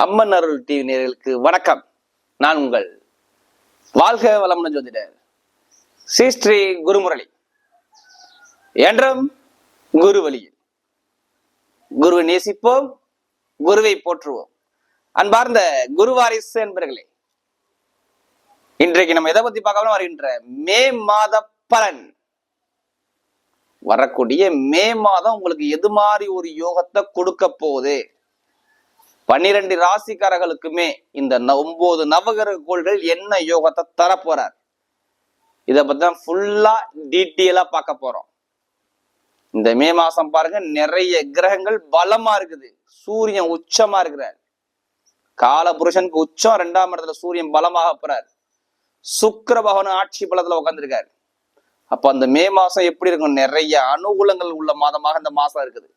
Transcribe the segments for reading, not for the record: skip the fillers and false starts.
அம்மன் அருள் TV நேயர்களுக்கு வணக்கம். நான் உங்கள் வாழ்க வளமுடன் ஜோதிடர் ஸ்ரீ குருமுரளி. என்றும் குரு வழியில் குருவை நேசிப்போம், குருவை போற்றுவோம். அன்பார்ந்த குருவாரிசு என்பர்களே, இன்றைக்கு நம்ம எதை பத்தி பார்க்கலாம்? வருகின்ற மே மாத பலன். வரக்கூடிய மே மாதம் உங்களுக்கு எது மாதிரி ஒரு யோகத்தை கொடுக்க போகுது? 12 ராசிக்காரர்களுக்குமே இந்த 9 நவகிரக கோள்கள் என்ன யோகத்தை தர போறார்? இதை பத்தி தான் ஃபுல்லா டீட்டெயிலா பார்க்க போறோம். இந்த மே மாசம் பாருங்க, நிறைய கிரகங்கள் பலமா இருக்குது. சூரியன் உச்சமா இருக்கிறார். கால புருஷனுக்கு உச்சம், 2ஆம் இடத்துல சூரியன் பலமாக போறார். சுக்கிர பகவான் ஆட்சி பலத்துல உட்கார்ந்துருக்காரு. அப்ப அந்த மே மாசம் எப்படி இருக்கும்? நிறைய அனுகூலங்கள் உள்ள மாதமாக இந்த மாசம் இருக்குது.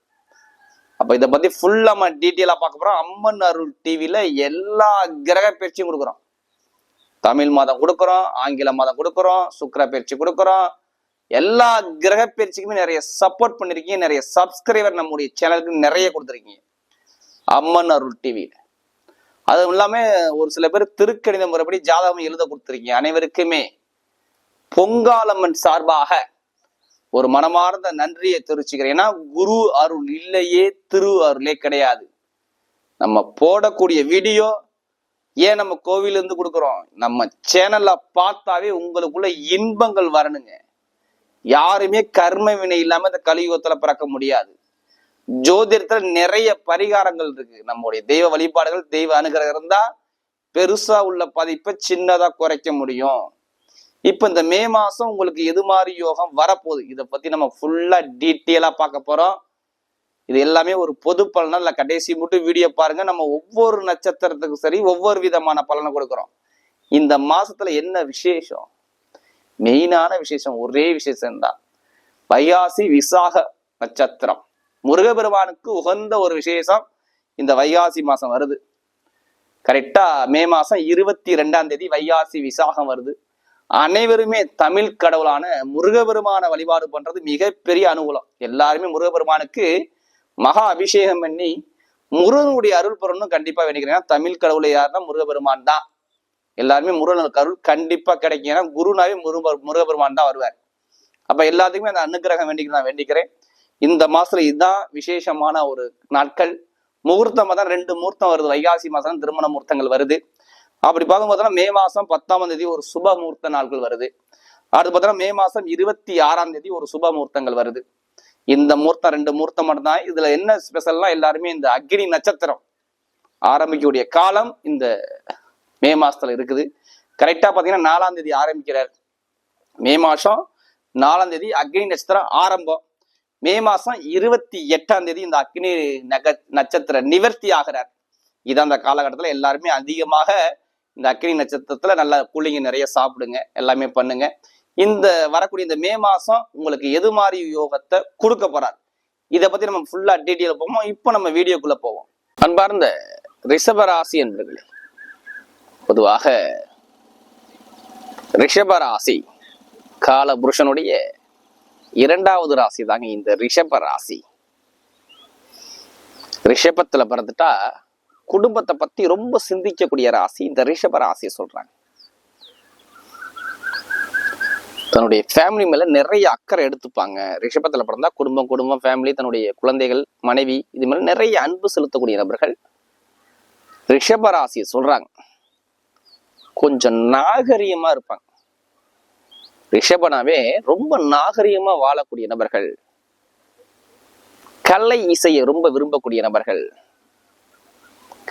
அப்ப இதை பத்தி ஃபுல்லா நம்ம டீட்டெயிலா பார்க்க போறோம். அம்மன் அருள் டிவில எல்லா கிரக பயிற்சியும் கொடுக்குறோம். தமிழ் மாதம் கொடுக்குறோம், ஆங்கில மாதம் கொடுக்குறோம், சுக்கிர பயிற்சி கொடுக்குறோம். எல்லா கிரக பயிற்சிக்குமே நிறைய சப்போர்ட் பண்ணிருக்கீங்க. நிறைய சப்ஸ்கிரைபர் நம்முடைய சேனலுக்கு நிறைய கொடுத்துருக்கீங்க அம்மன் அருள் டிவியில. அதுவும் இல்லாம ஒரு சில பேர் திருக்கணித முறைப்படி ஜாதகம் எழுத கொடுத்துருக்கீங்க. அனைவருக்குமே பொங்காலம்மன் சார்பாக ஒரு மனமார்ந்த நன்றியை தெரிவிச்சுக்கிறேன். ஏன்னா குரு அருள் இல்லையே திரு அருளே கிடையாது. நம்ம போடக்கூடிய வீடியோ ஏன் நம்ம கோவிலிருந்து கொடுக்குறோம்? நம்ம சேனல்ல பார்த்தாவே உங்களுக்குள்ள இன்பங்கள் வரணுங்க. யாருமே கர்ம வினை இல்லாம இந்த கலியுகத்துல பிறக்க முடியாது. ஜோதிடத்துல நிறைய பரிகாரங்கள் இருக்கு. நம்முடைய தெய்வ வழிபாடுகள், தெய்வ அனுகிரகம் இருந்தா பெருசா உள்ள பதிப்பை சின்னதா குறைக்க முடியும். இப்ப இந்த மே மாசம் உங்களுக்கு எது மாதிரி யோகம் வரப்போகுது? இதை பத்தி நம்ம ஃபுல்லா டீட்டெயிலா பார்க்க போறோம். இது எல்லாமே ஒரு பொது பலனா இல்ல, கடைசி மட்டும் வீடியோ பாருங்க. நம்ம ஒவ்வொரு நட்சத்திரத்துக்கும் சரி ஒவ்வொரு விதமான பலனை கொடுக்குறோம். இந்த மாசத்துல என்ன விசேஷம்? மெயினான விசேஷம் ஒரே விசேஷம் தான். வைகாசி விசாக நட்சத்திரம் முருகபெருமானுக்கு உகந்த ஒரு விசேஷம் இந்த வைகாசி மாசம் வருது. கரெக்டா மே மாசம் 22ஆம் தேதி வைகாசி விசாகம் வருது. அனைவருமே தமிழ் கடவுளான முருகபெருமான வழிபாடு பண்றது மிகப்பெரிய அனுகூலம். எல்லாருமே முருகபெருமானுக்கு மகா அபிஷேகம் பண்ணி முருகனுடைய அருள் பெறணும் கண்டிப்பா வேண்டிக்கிறேன். தமிழ் கடவுளை யாருன்னா முருகபெருமான் தான். எல்லாருமே முருகனுக்கு அருள் கண்டிப்பா கிடைக்கும். ஏன்னா குருனாவே முருகபெருமான் தான் வருவார். அப்ப எல்லாத்துக்குமே அந்த அனுகிரகம் வேண்டிக்கிறேன் நான் வேண்டிக்கிறேன். இந்த மாசத்துல இதுதான் விசேஷமான ஒரு நாட்கள். முகூர்த்தம் தான் 2 முகூர்த்தம் வருது. வைகாசி மாசம் திருமண முகூர்த்தங்கள் வருது. அப்படி பார்க்கும்போது மே மாசம் 10ஆம் தேதி ஒரு சுப முகூர்த்த நாட்கள் வருது. அடுத்து பார்த்தோம்னா மே மாசம் 26ஆம் தேதி ஒரு சுப முகூர்த்தங்கள் வருது. இந்த முகூர்த்தம் 2 முகூர்த்தம் மட்டும்தான். இதுல என்ன ஸ்பெஷல்னா எல்லாருமே இந்த அக்னி நட்சத்திரம் ஆரம்பிக்கக்கூடிய காலம் இந்த மே மாசத்துல இருக்குது. கரெக்டா பாத்தீங்கன்னா 4ஆம் தேதி ஆரம்பிக்கிறார். மே மாசம் 4ஆம் தேதி அக்னி நட்சத்திரம் ஆரம்பம். மே மாசம் 28ஆம் தேதி இந்த அக்னி நட்சத்திர நிவர்த்தி ஆகிறார். இதான் அந்த காலகட்டத்துல எல்லாருமே அதிகமாக இந்த அக்னி நட்சத்திரத்துல நல்லா கூலிங்க நிறைய சாப்பிடுங்க, எல்லாமே பண்ணுங்க. இந்த வரக்கூடிய இந்த மே மாசம் உங்களுக்கு எது மாதிரி யோகத்தை கொடுக்க போறார்? இதை பத்தி நம்ம ஃபுல்லா டீட்டெயில் போவோம். இப்போ நம்ம வீடியோக்குள்ள போவோம். அன்பார்ந்த ரிஷபராசி என்பர்களே, பொதுவாக ரிஷபராசி கால புருஷனுடைய 2வது ராசி தாங்க இந்த ரிஷபராசி. ரிஷபத்துல பிறந்துட்டா குடும்பத்தை பத்தி ரொம்ப சிந்திக்கக்கூடிய ராசி இந்த ரிஷப ராசி சொல்றாங்க. தன்னுடைய ஃபேமிலி மேல நிறைய அக்கறை எடுத்துப்பாங்க. ரிஷபத்துல பிறந்தா குடும்பம் ஃபேமிலி, தன்னுடைய குழந்தைகள், மனைவி, இது மாதிரி நிறைய அன்பு செலுத்தக்கூடிய நபர்கள் ரிஷப ராசியை சொல்றாங்க. கொஞ்சம் நாகரிகமா இருப்பாங்க. ரிஷபனாவே ரொம்ப நாகரிகமா வாழக்கூடிய நபர்கள், கலை இசையை ரொம்ப விரும்பக்கூடிய நபர்கள்,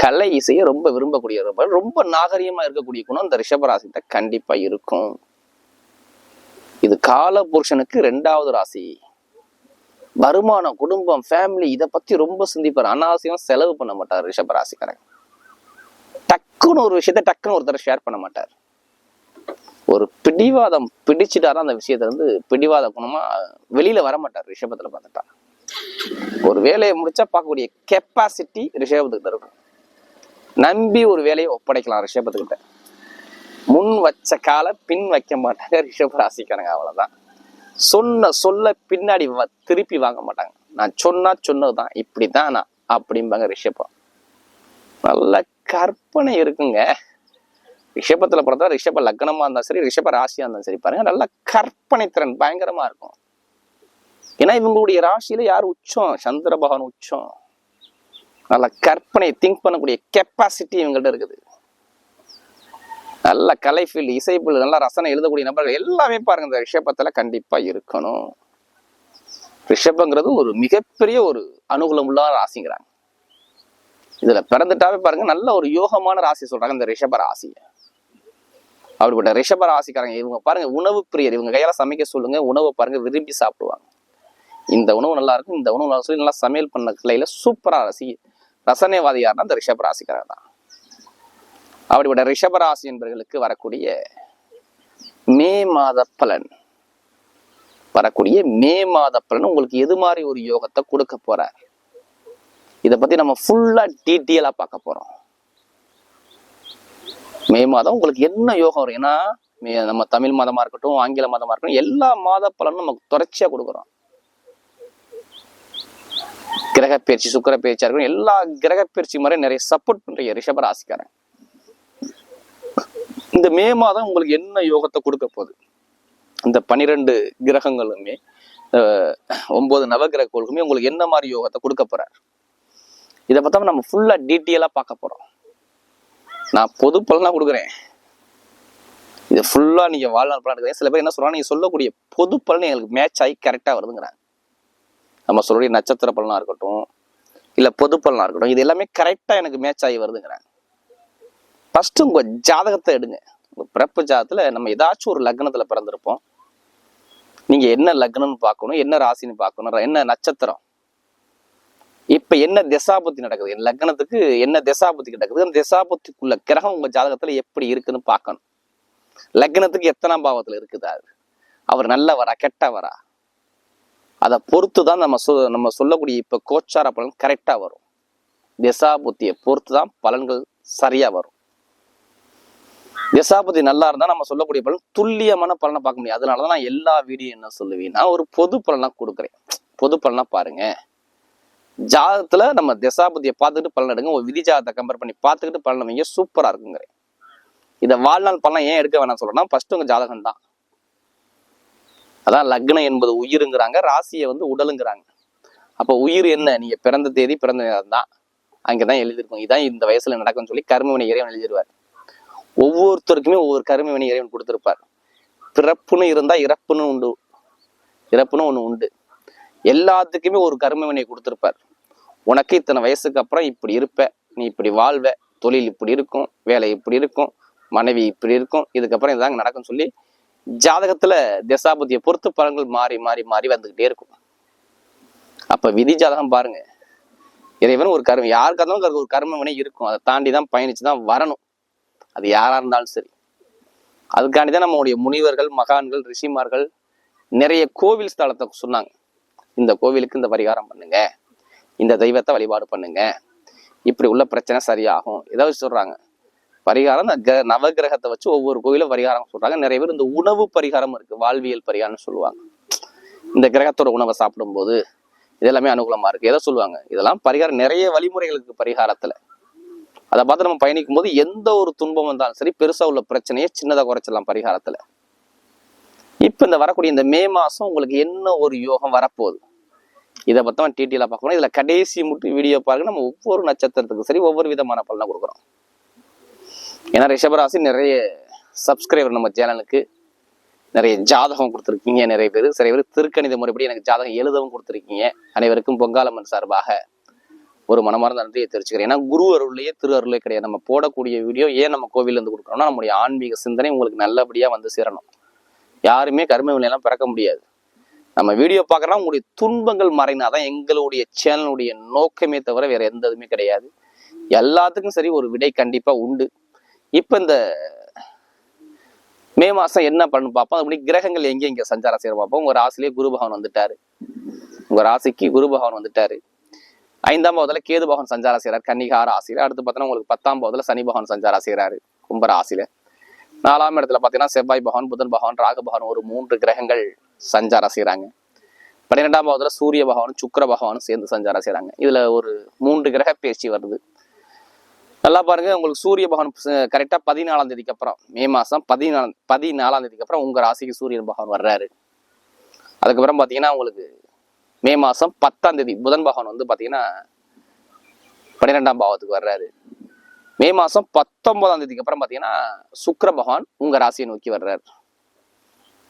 கலை இசையை ரொம்ப விரும்பக்கூடிய நபர்கள், ரொம்ப நாகரிகமா இருக்கக்கூடிய குணம் இந்த ரிஷபராசிட்ட கண்டிப்பா இருக்கும். இது கால புருஷனுக்கு 2வது ராசி. வருமானம், குடும்பம், ஃபேமிலி இதை பத்தி ரொம்ப சிந்திப்பார். அனாவசியம் செலவு பண்ண மாட்டார் ரிஷபராசிக்காரங்க. டக்குன்னு ஒரு விஷயத்த டக்குன்னு ஒருத்தர் ஷேர் பண்ண மாட்டார். ஒரு பிடிவாதம் பிடிச்சிட்டாரா அந்த விஷயத்துல இருந்து பிடிவாத குணமா வெளியில வர மாட்டார். ரிஷபத்துல பார்த்துட்டா ஒரு வேலையை முடிச்சா பார்க்கக்கூடிய கெப்பாசிட்டி ரிஷபத்துக்கிட்ட இருக்கும். நம்பி ஒரு வேலையை ஒப்படைக்கலாம் ரிஷபத்துக்கிட்ட. முன் வச்ச கால பின் வைக்க மாட்டாங்க ரிஷப ராசிக்காரங்க. அவ்வளவுதான். சொல்ல பின்னாடி திருப்பி வாங்க மாட்டாங்க. நான் சொன்னதுதான் இப்படிதான் நான் அப்படிம்பாங்க ரிஷபம். நல்ல கற்பனை இருக்குங்க. ரிஷபத்துல பிறந்தா ரிஷப லக்னமா இருந்தாலும் சரி, ரிஷப ராசியா இருந்தாலும் சரி, பாருங்க நல்ல கற்பனை திறன் பயங்கரமா இருக்கும். ஏன்னா இவங்களுடைய ராசியில யார் உச்சம்? சந்திர பகவான் உச்சம். நல்ல கற்பனை திங்க் பண்ணக்கூடிய கெப்பாசிட்டி இவங்கள்ட்ட இருக்குது. நல்ல கலை ஃபீல்டு, இசை ஃபீல்டு, நல்ல ரசனை எழுதக்கூடிய நபர்கள் எல்லாமே பாருங்க இந்த ரிஷபத்துல கண்டிப்பா இருக்கணும். ரிஷபங்கிறது ஒரு மிகப்பெரிய ஒரு அனுகூலம் உள்ள ராசிங்கிறாங்க. இதுல பிறந்துட்டாவே பாருங்க நல்ல ஒரு யோகமான ராசி சொல்றாங்க இந்த ரிஷப ராசிய. அப்படிப்பட்ட ரிஷப ராசிக்காரங்க இவங்க பாருங்க உணவு பிரியர். இவங்க கையால சமைக்க சொல்லுங்க, உணவை பாருங்க விரும்பி சாப்பிடுவாங்க. இந்த உணவு நல்லா இருக்கும், இந்த உணவு நல்லா சொல்லி நல்லா சமையல் பண்ண கிளையில சூப்பரா ரசனைவாதி யாருன்னா இந்த ரிஷப ராசிக்காரர் தான். அப்படிப்பட்ட ரிஷப ராசி என்பவர்களுக்கு வரக்கூடிய மே மாத பலன், உங்களுக்கு எது மாதிரி ஒரு யோகத்தை கொடுக்க போறார், இதை பத்தி நம்ம ஃபுல்லா டீட்டெயிலா பார்க்க போறோம். மே மாதம் உங்களுக்கு என்ன யோகம் வரும்? ஏன்னா நம்ம தமிழ் மாதமா இருக்கட்டும், ஆங்கில மாதமா இருக்கட்டும், எல்லா மாத பலனும் நமக்கு தொடர்ச்சியா கொடுக்குறோம். கிரக பயிற்சி, சுக்கிர பயிற்சியா இருக்கட்டும், எல்லா கிரக பயிற்சி மாதிரி நிறைய சப்போர்ட் பண்றீங்க ரிஷப ராசிக்காரன். இந்த மே மாதம் உங்களுக்கு என்ன யோகத்தை கொடுக்க போகுது? இந்த 12 கிரகங்களுமே 9 நவகிரக கோள்களுமே உங்களுக்கு என்ன மாதிரி யோகத்தை கொடுக்க போறார், இதை பார்த்தா நம்ம ஃபுல்லா டீட்டெயிலா பார்க்க போறோம். நான் பொது பலனா கொடுக்குறேன், இதை ஃபுல்லா நீங்க வாழ்நாள் பலன் எடுக்கிறேன். சில பேர் என்ன சொல்றாங்க, நீங்க சொல்லக்கூடிய பொது பலன் எங்களுக்கு மேட்ச் ஆகி கரெக்டா வருதுங்கிறாங்க. நம்ம சொல்லக்கூடிய நட்சத்திர பலனா இருக்கட்டும், இல்ல பொது பலனா இருக்கட்டும், இது எல்லாமே கரெக்டா எனக்கு மேட்ச் ஆகி வருதுங்கிறாங்க. ஃபர்ஸ்ட் உங்க ஜாதகத்தை எடுங்க. உங்க பிறப்பு ஜாதகத்துல நம்ம ஏதாச்சும் ஒரு லக்னத்துல பிறந்திருப்போம். நீங்க என்ன லக்னம்னு பார்க்கணும், என்ன ராசின்னு பார்க்கணும், என்ன நட்சத்திரம், இப்ப என்ன திசாபுத்தி நடக்குது, என் லக்னத்துக்கு என்ன திசாபுத்தி நடக்குது, அந்த திசாபுத்திக்குள்ள கிரகம் உங்க ஜாதகத்துல எப்படி இருக்குன்னு பார்க்கணும். லக்னத்துக்கு எத்தனாம் பாவத்துல இருக்குது, அவர் நல்லவரா கெட்டவரா, அதை பொறுத்துதான் நம்ம சொல்லக்கூடிய இப்ப கோச்சார பலன் கரெக்டா வரும். திசாபுத்தியை பொறுத்துதான் பலன்கள் சரியா வரும். திசாபுத்தி நல்லா இருந்தா நம்ம சொல்லக்கூடிய பலன் துல்லியமான பலனை பார்க்க முடியும். அதனாலதான் நான் எல்லா வீடியோ என்ன சொல்லுவேன்னா ஒரு பொது பலனா கொடுக்குறேன். பொது பலனா பாருங்க, ஜாதகத்துல நம்ம திசாபுத்தியை பார்த்துக்கிட்டு பலன் எடுங்க. ஒரு விதி ஜாதகத்தை கம்பேர் பண்ணி பார்த்துக்கிட்டு பலன் வைங்க, சூப்பரா இருக்குங்கிறேன். இதை வாழ்நாள் பலன் ஏன் எடுக்க வேணாம் சொல்றேன்னா, ஃபர்ஸ்ட் உங்க ஜாதகம் தான். அதான் லக்னம் என்பது உயிருங்கிறாங்க, ராசியை உடலுங்கிறாங்க. அப்ப உயிர் என்ன, நீங்க பிறந்த தேதி பிறந்த நேரம் தான் அங்கதான் எழுதிருக்கும். இதான் இந்த வயசுல நடக்கும்னு சொல்லி கர்மவினை இறைவன் எழுதிடுவார். ஒவ்வொருத்தருக்குமே ஒவ்வொரு கர்மவினை இறைவன் கொடுத்திருப்பார். பிறப்புன்னு இருந்தா இறப்புன்னு உண்டு, இறப்புன்னு ஒண்ணு உண்டு. எல்லாத்துக்குமே ஒரு கர்மவினை கொடுத்திருப்பார். உனக்கு இத்தனை வயசுக்கு அப்புறம் இப்படி இருப்ப, நீ இப்படி வாழ்வ, தொழில் இப்படி இருக்கும், வேலை இப்படி இருக்கும், மனைவி இப்படி இருக்கும், இதுக்கப்புறம் இதாங்க நடக்கும்னு சொல்லி ஜாதகத்துல திசாபுத்தியை பொறுத்து பலன்கள் மாறி மாறி மாறி வந்துகிட்டே இருக்கும். அப்ப விதி ஜாதகம் பாருங்க, இறைவன் ஒரு கர்மம், யாருக்கா இருந்தாலும் ஒரு கர்ம வினை இருக்கும். அதை தாண்டிதான் பயணிச்சுதான் வரணும், அது யாரா இருந்தாலும் சரி. அதுக்காண்டிதான் நம்மளுடைய முனிவர்கள், மகான்கள், ரிஷிமார்கள் நிறைய கோவில் ஸ்தலத்தை சொன்னாங்க. இந்த கோவிலுக்கு இந்த பரிகாரம் பண்ணுங்க, இந்த தெய்வத்தை வழிபாடு பண்ணுங்க, இப்படி உள்ள பிரச்சனை சரியாகும், ஏதாவது சொல்றாங்க. பரிகாரம் நவகிரகத்தை வச்சு ஒவ்வொரு கோயிலும் பரிகாரம் சொல்றாங்க. நிறைய பேர் இந்த உணவு பரிகாரம் இருக்கு, வாழ்வியல் பரிகாரம்னு சொல்லுவாங்க. இந்த கிரகத்தோட உணவை சாப்பிடும்போது இதெல்லாமே அனுகூலமா இருக்கு, எதை சொல்லுவாங்க. இதெல்லாம் பரிகாரம், நிறைய வழிமுறைகளுக்கு பரிகாரத்துல. அதை பார்த்து நம்ம பயணிக்கும் போது எந்த ஒரு துன்பம் வந்தாலும் சரி, பெருசா உள்ள பிரச்சனையை சின்னதா குறைச்சிடலாம் பரிகாரத்துல. இப்ப இந்த வரக்கூடிய இந்த மே மாசம் உங்களுக்கு என்ன ஒரு யோகம் வரப்போகுது, இதை பத்தி டீட்டெயிலா பார்க்கணும். இதுல கடைசி மட்டும் வீடியோ பாருங்க. நம்ம ஒவ்வொரு நட்சத்திரத்துக்கும் சரி ஒவ்வொரு விதமான பலனை கொடுக்குறோம். ஏன்னா ரிஷபராசி நிறைய சப்ஸ்கிரைபர் நம்ம சேனலுக்கு நிறைய ஜாதகம் கொடுத்துருக்கீங்க. நிறைய பேர் திருக்கணித முறைப்படி எனக்கு ஜாதகம் எழுதவும் கொடுத்துருக்கீங்க. அனைவருக்கும் பொங்காலம்மன் சார்பாக ஒரு மனமார்ந்த நன்றியை தெரிவிச்சுக்கிறேன். ஏன்னா குரு அருள்லையே திரு அருளே கிடையாது. நம்ம போடக்கூடிய வீடியோ ஏன் நம்ம கோவில்ல இருந்து கொடுக்குறோம்னா, நம்முடைய ஆன்மீக சிந்தனை உங்களுக்கு நல்லபடியா சேரணும். யாருமே கர்ம வினையெல்லாம் பிறக்க முடியாது. நம்ம வீடியோ பார்க்கறோம்னா உங்களுடைய துன்பங்கள் மறைனாதான் எங்களுடைய சேனலுடைய நோக்கமே தவிர வேற எந்த இதுவுமே கிடையாது. எல்லாத்துக்கும் சரி ஒரு விடை கண்டிப்பா உண்டு. இப்ப இந்த மே மாசம் என்ன பண்ணு பார்ப்போம். அப்படி கிரகங்கள் எங்க சஞ்சாரம் செய்ய பார்ப்போம். உங்க ராசிலேயே குரு பகவான் வந்துட்டாரு. உங்க ராசிக்கு குரு பகவான் வந்துட்டாரு. 5ஆம் பாவத்துல கேது பகவான் சஞ்சாரம் செய்யறாரு கன்னிகா ராசியில. அடுத்து பார்த்தோன்னா உங்களுக்கு 10ஆம் பாவத்துல சனி பகவான் சஞ்சாரம் செய்யறாரு கும்ப ராசியில. 4ஆம் இடத்துல பாத்தீங்கன்னா செவ்வாய் பகவான், புதன் பகவான், ராகு பகவான் ஒரு 3 கிரகங்கள் சஞ்சாரம் செய்யறாங்க. 12ஆம் பாவத்துல சூரிய பகவானும் சுக்கிர பகவானும் சேர்ந்து சஞ்சாரம் செய்யறாங்க. இதுல ஒரு 3 கிரக பயிற்சி வருது. நல்லா பாருங்க, உங்களுக்கு சூரிய பகவான் கரெக்டா 14ஆம் தேதிக்கு அப்புறம், மே மாசம் 14ஆம் தேதிக்கு அப்புறம் உங்க ராசிக்கு சூரியன் பகவான் வர்றாரு. அதுக்கப்புறம் பாத்தீங்கன்னா உங்களுக்கு மே மாசம் 10ஆம் தேதி புதன் பகவான் வந்து பாத்தீங்கன்னா 12ஆம் பாவத்துக்கு வர்றாரு. மே மாசம் 19ஆம் தேதிக்கு அப்புறம் பாத்தீங்கன்னா சுக்கிர பகவான் உங்க ராசியை நோக்கி வர்றாரு.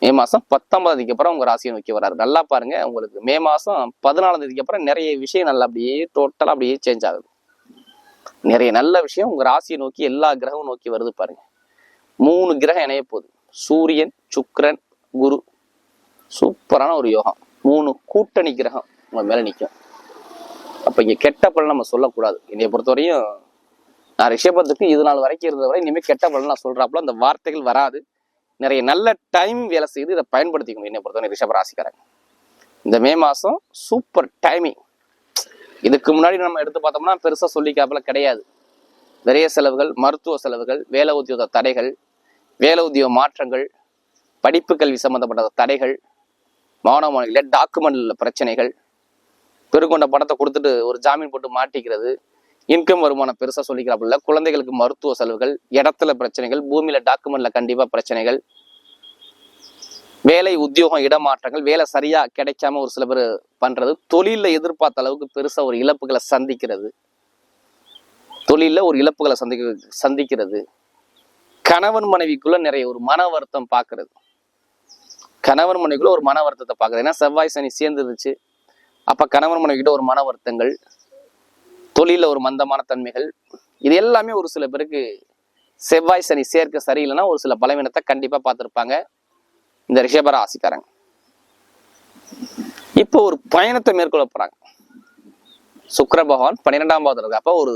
மே மாசம் 19ஆம் தேதிக்கு அப்புறம் உங்க ராசியை நோக்கி வர்றாரு. நல்லா பாருங்க, உங்களுக்கு மே மாசம் 14ஆம் தேதிக்கு அப்புறம் நிறைய விஷயம் நல்லா அப்படியே டோட்டலா அப்படியே சேஞ்ச் ஆகுது. நிறைய நல்ல விஷயம் உங்க ராசியை நோக்கி எல்லா கிரகமும் நோக்கி வருது பாருங்க. 3 கிரகம் இணைய போகுது. சூரியன், சுக்கிரன், குரு. சூப்பரான ஒரு யோகம். 3 கூட்டணி கிரகம் உங்க மேல நிற்கும். அப்ப இங்க கெட்ட பலன் நம்ம சொல்லக்கூடாது. என்னைய பொறுத்தவரையும் நான் ரிஷபத்துக்கு இது நாள் வரைக்கும் இருந்தவரை இனிமேல் கெட்ட பலன் நான் சொல்றாப்புல அந்த வார்த்தைகள் வராது. நிறைய நல்ல டைம் வேலை செய்து இதை பயன்படுத்திக்கணும். என்னை பொறுத்தவரை ரிஷப ராசிக்காரங்க இந்த மே மாசம் சூப்பர் டைமிங். இதுக்கு முன்னாடி நம்ம எடுத்து பார்த்தோம்னா பெருசா சொல்லிக்காப்புல கிடையாது. நிறைய செலவுகள், மருத்துவ செலவுகள், வேலை உத்தியோக தடைகள், வேலை உத்தியோக மாற்றங்கள், படிப்பு கல்வி சம்பந்தப்பட்ட தடைகள், மாணவ மாணவிகள டாக்குமெண்ட்ல பிரச்சனைகள், பெருங்கொண்ட பணத்தை கொடுத்துட்டு ஒரு ஜாமீன் போட்டு மாட்டிக்கிறது, இன்கம் வருமானம் பெருசா சொல்லிக்கிறாப்புல, குழந்தைகளுக்கு மருத்துவ செலவுகள், இடத்துல பிரச்சனைகள், பூமியில டாக்குமெண்ட்ல கண்டிப்பா பிரச்சனைகள், வேலை உத்தியோகம் இடமாற்றங்கள், வேலை சரியா கிடைக்காம ஒரு சில பேர் பண்றது, தொழில எதிர்பார்த்த அளவுக்கு பெருசா ஒரு இழப்புகளை சந்திக்கிறது, தொழில ஒரு இழப்புகளை சந்திக்கிறது, கணவன் மனைவிக்குள்ள நிறைய ஒரு மன வருத்தம் பாக்குறது, கணவன் மனைவிக்குள்ள ஒரு மன வருத்தத்தை பாக்குறது. ஏன்னா செவ்வாய் சனி சேர்ந்துருச்சு. அப்ப கணவன் மனைவி கிட்ட ஒரு மன வருத்தங்கள், தொழில ஒரு மந்தமான தன்மைகள், இது எல்லாமே ஒரு சில பேருக்கு செவ்வாய் சனி சேர்க்க சரியில்லைன்னா ஒரு சில பலவீனத்தை கண்டிப்பா பார்த்திருப்பாங்க இந்த ரிஷப ராசிக்காரங்க. இப்போ ஒரு பயணத்தை மேற்கொள்ள போறாங்க. சுக்கிர பகவான் 12ஆம் பாவத்துல இருக்கு. அப்ப ஒரு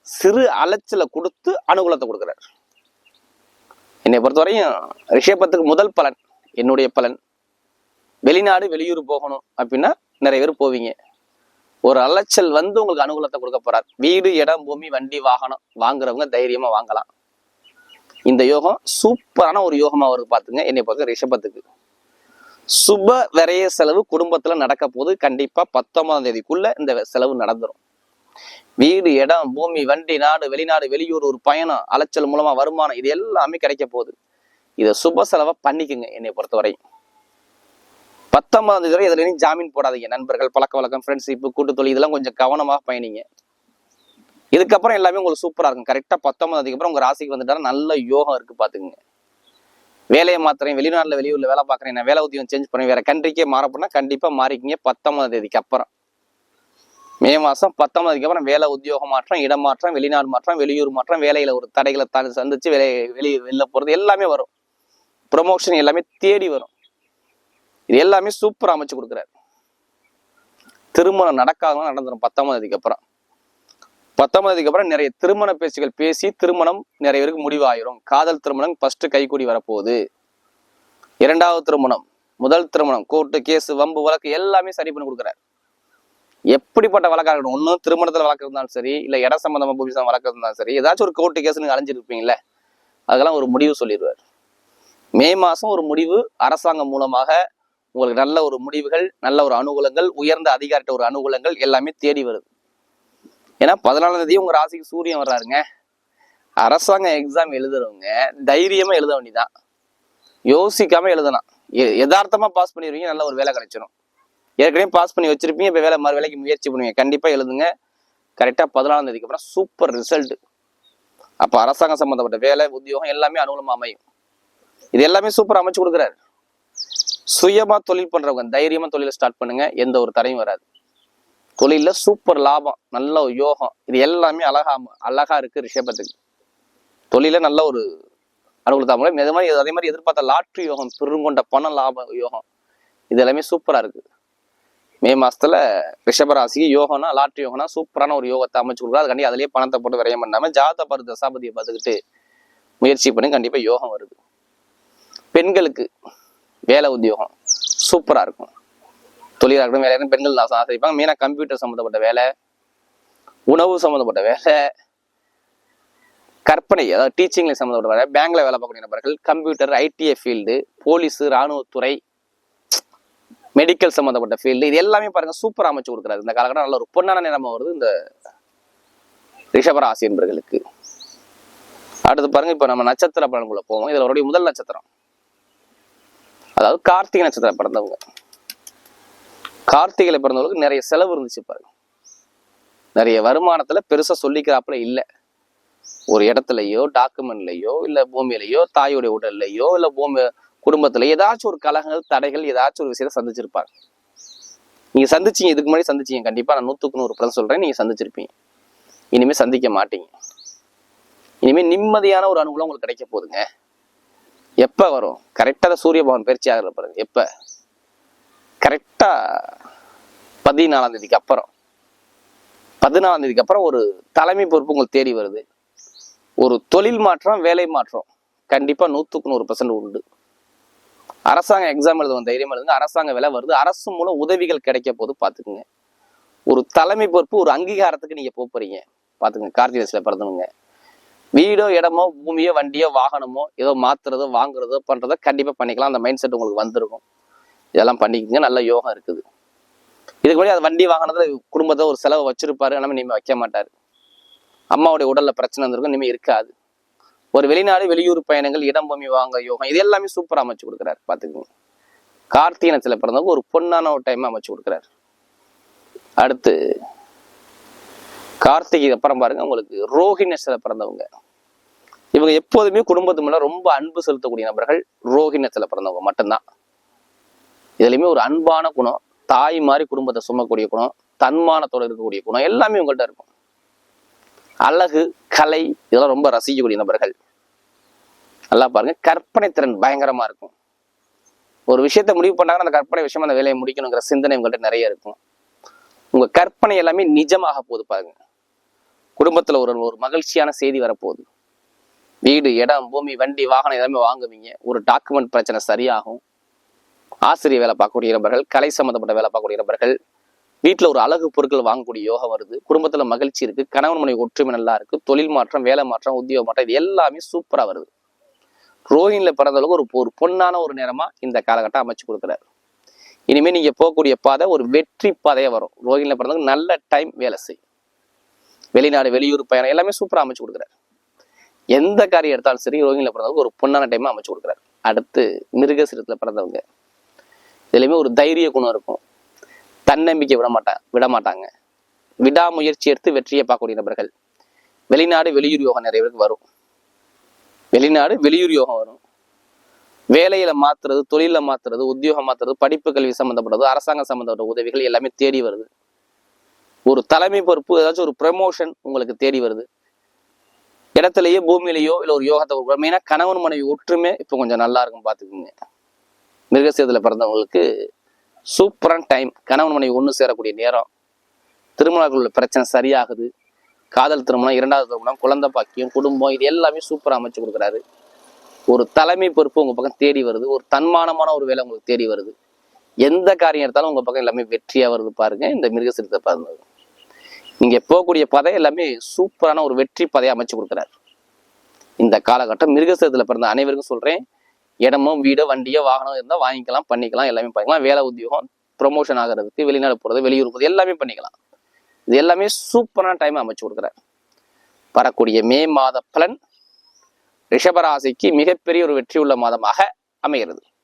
சிறு அலைச்சலை கொடுத்து அனுகூலத்தை கொடுக்குறாரு. என்னை பொறுத்தவரையும் ரிஷபத்துக்கு முதல் பலன், என்னுடைய பலன், வெளிநாடு வெளியூர் போகணும் அப்படின்னா நிறைய பேர் போவீங்க. ஒரு அலைச்சல் வந்து உங்களுக்கு அனுகூலத்தை கொடுக்க போறார். வீடு, இடம், பூமி, வண்டி, வாகனம் வாங்குறவங்க தைரியமா வாங்கலாம். இந்த யோகம் சூப்பரான ஒரு யோகமா வருது பாத்துங்க. என்னை பொறுத்த ரிஷபத்துக்கு சுப விரைய செலவு குடும்பத்துல நடக்க போது. கண்டிப்பா 19ஆம் தேதிக்குள்ள இந்த செலவு நடந்துரும். வீடு, இடம், பூமி, வண்டி, நாடு, வெளிநாடு, வெளியூர், ஒரு பயணம், அலைச்சல் மூலமா வருமானம், இது எல்லாமே கிடைக்க போகுது. இதை சுப செலவை பண்ணிக்குங்க. என்னை பொறுத்தவரை 19ஆம் தேதி வரை எதுலையும் ஜாமீன் போடாதீங்க. நண்பர்கள், பழக்க வழக்கம், ஃப்ரெண்ட்ஷிப், கூட்டுத்தொழில், இதெல்லாம் கொஞ்சம் கவனமாக பயணிங்க. இதுக்கப்புறம் எல்லாமே உங்களுக்கு சூப்பரா இருக்கும். கரெக்டா 19ஆம் தேதிக்கு அப்புறம் உங்க ராசிக்கு வந்துட்டா நல்ல யோகம் இருக்கு பாத்துக்குங்க. வேலையை மாத்திரம், வெளிநாட்டுல வெளியூர்ல வேலை பார்க்குறேன், நான் வேலை உத்தியோகம் சேஞ்ச் பண்ணி வேற கண்ட்ரிக்கே மாறப்போனா கண்டிப்பா மாறிக்கிங்க 19ஆம் தேதிக்கு அப்புறம். மே மாசம் 19ஆம் தேதிக்கு அப்புறம் வேலை உத்தியோக மாற்றம், இடம் மாற்றம், வெளிநாடு மாற்றம், வெளியூர் மாற்றம், வேலையில ஒரு தடைகளை சந்திச்சு வெளியில போறது எல்லாமே வரும். ப்ரொமோஷன் எல்லாமே தேடி வரும். இது எல்லாமே சூப்பரா அமைச்சு கொடுக்குறாரு. திருமணம் நடக்காதவங்க நடந்துடும் 19ஆம் தேதிக்கு அப்புறம். 19ஆம் தேதிக்கு அப்புறம் நிறைய திருமண பேச்சுகள் பேசி திருமணம் நிறைய பேருக்கு முடிவாயிரும். காதல் திருமணம் ஃபர்ஸ்ட் கைக்கூடி வரப்போகுது. 2வது திருமணம், முதல் திருமணம், கோர்ட்டு கேஸ், வம்பு வழக்கு எல்லாமே சரி பண்ணி கொடுக்குறாரு. எப்படிப்பட்ட வழக்கா இருக்கணும், ஒன்னும் திருமணத்துல வழக்கு இருந்தாலும் சரி, இல்ல இட சம்பந்தமா பூமி வழக்கு இருந்தாலும் சரி, ஏதாச்சும் ஒரு கோர்ட்டு கேஸ் நீங்க அலைஞ்சிருப்பீங்கல்ல, அதெல்லாம் ஒரு முடிவு சொல்லிடுவார். மே மாசம் ஒரு முடிவு அரசாங்கம் மூலமாக உங்களுக்கு நல்ல ஒரு முடிவுகள், நல்ல ஒரு அனுகூலங்கள், உயர்ந்த அதிகாரிட்ட ஒரு அனுகூலங்கள் எல்லாமே தேடி வருது. ஏன்னா 14ஆம் தேதி உங்க ராசிக்கு சூரியன் வர்றாருங்க. அரசாங்க எக்ஸாம் எழுதுறவங்க தைரியமா எழுத வேண்டியதான், யோசிக்காம எழுதலாம். யதார்த்தமா பாஸ் பண்ணிடுவீங்க, நல்ல ஒரு வேலை கிடைச்சிடும். ஏற்கனவே பாஸ் பண்ணி வச்சிருப்பீங்க, இப்ப மறு வேலைக்கு முயற்சி பண்ணுவீங்க. கண்டிப்பா எழுதுங்க. கரெக்டா 14ஆம் தேதிக்கு அப்புறம் சூப்பர் ரிசல்ட். அப்ப அரசாங்கம் சம்பந்தப்பட்ட வேலை உத்தியோகம் எல்லாமே அனுகூலமா அமையும். இது எல்லாமே சூப்பர் அமைச்சு கொடுக்குறாரு. சுயமா தொழில் பண்றவங்க தைரியமா தொழில ஸ்டார்ட் பண்ணுங்க, எந்த ஒரு தடையும் வராது. தொழில சூப்பர் லாபம், நல்ல ஒரு யோகம், இது எல்லாமே அழகா இருக்கு ரிஷபத்துக்கு. தொழில நல்ல ஒரு அனுகூலத்தாம அதே மாதிரி எதிர்பார்த்த லாட்ரி யோகம், பெருங்கொண்ட பணம் லாப யோகம், இது எல்லாமே சூப்பரா இருக்கு. மே மாசத்துல ரிஷபராசிக்கு யோகம்னா லாட்ரி யோகம்னா சூப்பரான ஒரு யோகத்தை அமைச்சு கொடுக்குறா. அதுக்காண்டி அதுலயே பணத்தை போட்டு விரயம் பண்ணாம ஜாத பாரு தசாபதியை பார்த்துக்கிட்டு முயற்சி பண்ணி கண்டிப்பா யோகம் வருது. பெண்களுக்கு வேலை உத்தியோகம் சூப்பரா இருக்கும். தொழிலாக இருக்கட்டும், வேலையாக பெண்கள் ஆசைப்பாங்க. மெயினா கம்ப்யூட்டர் சம்மந்தப்பட்ட வேலை, உணவு சம்மந்தப்பட்ட வேலை, கற்பனை அதாவது டீச்சிங்ல சம்மந்தப்பட்ட வேலை, பேங்க்ல வேலை பார்க்கக்கூடிய நபர்கள், கம்ப்யூட்டர், ஐடிஐ ஃபீல்டு, போலீஸ், இராணுவத்துறை, மெடிக்கல் சம்மந்தப்பட்ட ஃபீல்டு, இது எல்லாமே பாருங்க சூப்பரா அமைச்சு கொடுக்குறாரு. இந்த காலகட்டம் நல்ல ஒரு பொன்னான நேரமா வருது இந்த ரிஷபராசி என்பவர்களுக்கு. அடுத்து பாருங்க, இப்ப நம்ம நட்சத்திர பலன்குள்ள போவோம். இதுல அவருடைய முதல் நட்சத்திரம், அதாவது கார்த்திகை நட்சத்திரம் பிறந்தவங்க. கார்த்திகையில பிறந்தவங்களுக்கு நிறைய செலவு இருந்துச்சு பாருங்க. நிறைய வருமானத்துல பெருசா சொல்லிக்கிறாப்புல இல்ல. ஒரு இடத்துலயோ டாக்குமெண்ட்லயோ இல்ல பூமியிலையோ தாயோடைய உடல்லையோ இல்ல பூமி குடும்பத்துல ஏதாச்சும் ஒரு கலகங்கள் தடைகள் ஏதாச்சும் ஒரு விஷயத்த சந்திச்சிருப்பாங்க. நீங்க சந்திச்சீங்க, இதுக்கு முன்னாடி சந்திச்சீங்க, கண்டிப்பா நான் 100% சொல்றேன், நீங்க சந்திச்சிருப்பீங்க. இனிமே சந்திக்க மாட்டீங்க. இனிமே நிம்மதியான ஒரு அனுகூலம் உங்களுக்கு கிடைக்க போகுதுங்க. எப்ப வரும்? கரெக்டா சூரிய பகவான் பயிற்சி ஆகிற பாருங்க. எப்ப? கரெக்டா 14ஆம் தேதிக்கு அப்புறம். 14ஆம் தேதிக்கு அப்புறம் ஒரு தலைமை பொறுப்பு உங்களுக்கு தேடி வருது. ஒரு தொழில் மாற்றம், வேலை மாற்றம் கண்டிப்பா 100% உண்டு. அரசாங்க எக்ஸாம் எழுதுவோம், தைரியம் எழுதுங்க. அரசாங்க வேலை வருது, அரசு மூலம் உதவிகள் கிடைக்க போது பாத்துக்குங்க. ஒரு தலைமை பொறுப்பு, ஒரு அங்கீகாரத்துக்கு நீங்க போறீங்க பாத்துங்க. கார்த்திகை ராசியில பிறந்தவங்க வீடோ இடமோ பூமியோ வண்டியோ வாகனமோ ஏதோ மாத்துறதோ வாங்குறதோ பண்றதோ கண்டிப்பா பண்ணிக்கலாம். அந்த மைண்ட் செட் உங்களுக்கு வந்துருக்கும். இதெல்லாம் பண்ணிக்கோங்க, நல்ல யோகம் இருக்குது. இதுக்கு முன்னாடி அது வண்டி வாகனத்துல குடும்பத்தை ஒரு செலவு வச்சிருப்பாரு, நம்ம இனிமே வைக்க மாட்டாரு. அம்மாவுடைய உடல்ல பிரச்சனை இருந்திருக்கும், இனிமே இருக்காது. ஒரு வெளிநாடு வெளியூர் பயணங்கள், இடம் பூமி வாங்க யோகம், இது எல்லாமே சூப்பரா அமைச்சு கொடுக்குறாரு பாத்துக்கோங்க. கார்த்திகை நட்சத்திரத்துல பிறந்தவங்க ஒரு பொன்னான ஒரு டைம் அமைச்சு கொடுக்குறாரு. அடுத்து கார்த்திகை அப்புறம் பாருங்க, உங்களுக்கு ரோஹிணி நட்சத்திரத்துல பிறந்தவங்க. இவங்க எப்போதுமே குடும்பத்து மேல ரொம்ப அன்பு செலுத்தக்கூடிய நபர்கள் ரோஹிணி நட்சத்திரத்துல பிறந்தவங்க மட்டும்தான். இதுலயுமே ஒரு அன்பான குணம், தாய் மாதிரி குடும்பத்தை சுமக்கூடிய குணம், தன்மானத்தோட இருக்கக்கூடிய குணம் எல்லாமே உங்கள்கிட்ட இருக்கும். அழகு, கலை இதெல்லாம் ரொம்ப ரசிக்கக்கூடிய நபர்கள். நல்லா பாருங்க, கற்பனை திறன் பயங்கரமா இருக்கும். ஒரு விஷயத்த முடிவு பண்ணாங்கன்னா அந்த கற்பனை விஷயம் அந்த வேலையை முடிக்கணுங்கிற சிந்தனை உங்கள்கிட்ட நிறைய இருக்கும். உங்க கற்பனை எல்லாமே நிஜமாக போகுது பாருங்க. குடும்பத்துல ஒரு மகிழ்ச்சியான செய்தி வரப்போகுது. வீடு, இடம், பூமி, வண்டி, வாகனம் எல்லாமே வாங்குவீங்க. ஒரு டாக்குமெண்ட் பிரச்சனை சரியாகும். ஆசிரியர் வேலை பார்க்கக்கூடிய நபர்கள், கலை சம்பந்தப்பட்ட வேலை பார்க்கக்கூடிய நபர்கள், வீட்டுல ஒரு அழகு பொருட்கள் வாங்கக்கூடிய யோகம் வருது. குடும்பத்துல மகிழ்ச்சி இருக்கு. கணவன் மனைவி ஒற்றுமை நல்லா இருக்கு. தொழில் மாற்றம், வேலை மாற்றம், உத்தியோக மாற்றம், இது எல்லாமே சூப்பரா வருது. ரோஹிணில பிறந்தவங்களுக்கு ஒரு பொன்னான ஒரு நேரமா இந்த காலகட்டம் அமைச்சு கொடுக்குறாரு. இனிமே நீங்க போகக்கூடிய பாதை ஒரு வெற்றி பாதையா வரும். ரோஹிணில பிறந்தவங்க நல்ல டைம் வேலை செய்யும். வெளிநாடு வெளியூர் பயணம் எல்லாமே சூப்பரா அமைச்சு கொடுக்குறாரு. எந்த காரியம் எடுத்தாலும் சரி, ரோஹிணில பிறந்தவங்க ஒரு பொன்னான டைமா அமைச்சு கொடுக்குறாரு. அடுத்து மிருகசீரத்துல பிறந்தவங்க. இதுலயுமே ஒரு தைரிய குணம் இருக்கும். தன்னம்பிக்கை விட மாட்டாங்க. விடாமுயற்சி எடுத்து வெற்றியை பார்க்கக்கூடிய நபர்கள். வெளிநாடு வெளியூர் யோகம் நிறைய பேருக்கு வரும். வெளிநாடு வெளியூர் யோகம் வரும். வேலையில மாத்துறது, தொழில மாத்துறது, உத்தியோகம் மாத்துறது, படிப்பு கல்வி சம்பந்தப்பட்டது, அரசாங்கம் சம்பந்தப்பட்ட உதவிகள் எல்லாமே தேடி வருது. ஒரு தலைமை பொறுப்பு, ஏதாச்சும் ஒரு ப்ரமோஷன் உங்களுக்கு தேடி வருது. இடத்துலயோ பூமியிலேயோ இல்ல ஒரு யோகத்தை மெயினா கணவன் மனைவி ஒற்றுமை இப்ப கொஞ்சம் நல்லா இருக்கும் பாத்துக்கோங்க. மிருகசீரத்துல பிறந்தவங்களுக்கு சூப்பரான டைம். கணவன் மனைவி ஒண்ணு சேரக்கூடிய நேரம். திருமணத்தில் உள்ள பிரச்சனை சரியாகுது. காதல் திருமணம், இரண்டாவது திருமணம், குழந்தை பாக்கியம், குடும்பம், இது எல்லாமே சூப்பரா அமைச்சு கொடுக்குறாரு. ஒரு தலைமை பொறுப்பு உங்க பக்கம் தேடி வருது. ஒரு தன்மானமான ஒரு வேலை உங்களுக்கு தேடி வருது. எந்த காரியம் எடுத்தாலும் உங்க பக்கம் எல்லாமே வெற்றியா வருது பாருங்க. இந்த மிருகசீரத்தை பிறந்தது நீங்க போகக்கூடிய பதை எல்லாமே சூப்பரான ஒரு வெற்றி பதையை அமைச்சு கொடுக்குறாரு. இந்த காலகட்டம் மிருகசீரத்துல பிறந்த அனைவருக்கும் சொல்றேன், இடமோ வீடோ வண்டியோ வாகனம் இருந்தால் வாங்கிக்கலாம், பண்ணிக்கலாம், எல்லாமே பண்ணிக்கலாம். வேலை உத்தியோகம், ப்ரொமோஷன் ஆகிறதுக்கு, வெளிநாடு போறது, வெளியூர் போறது எல்லாமே பண்ணிக்கலாம். இது எல்லாமே சூப்பரான டைம் அமைச்சு கொடுக்குறாரு. வரக்கூடிய மே மாத பலன் ரிஷபராசிக்கு மிகப்பெரிய ஒரு வெற்றி உள்ள மாதமாக அமைகிறது.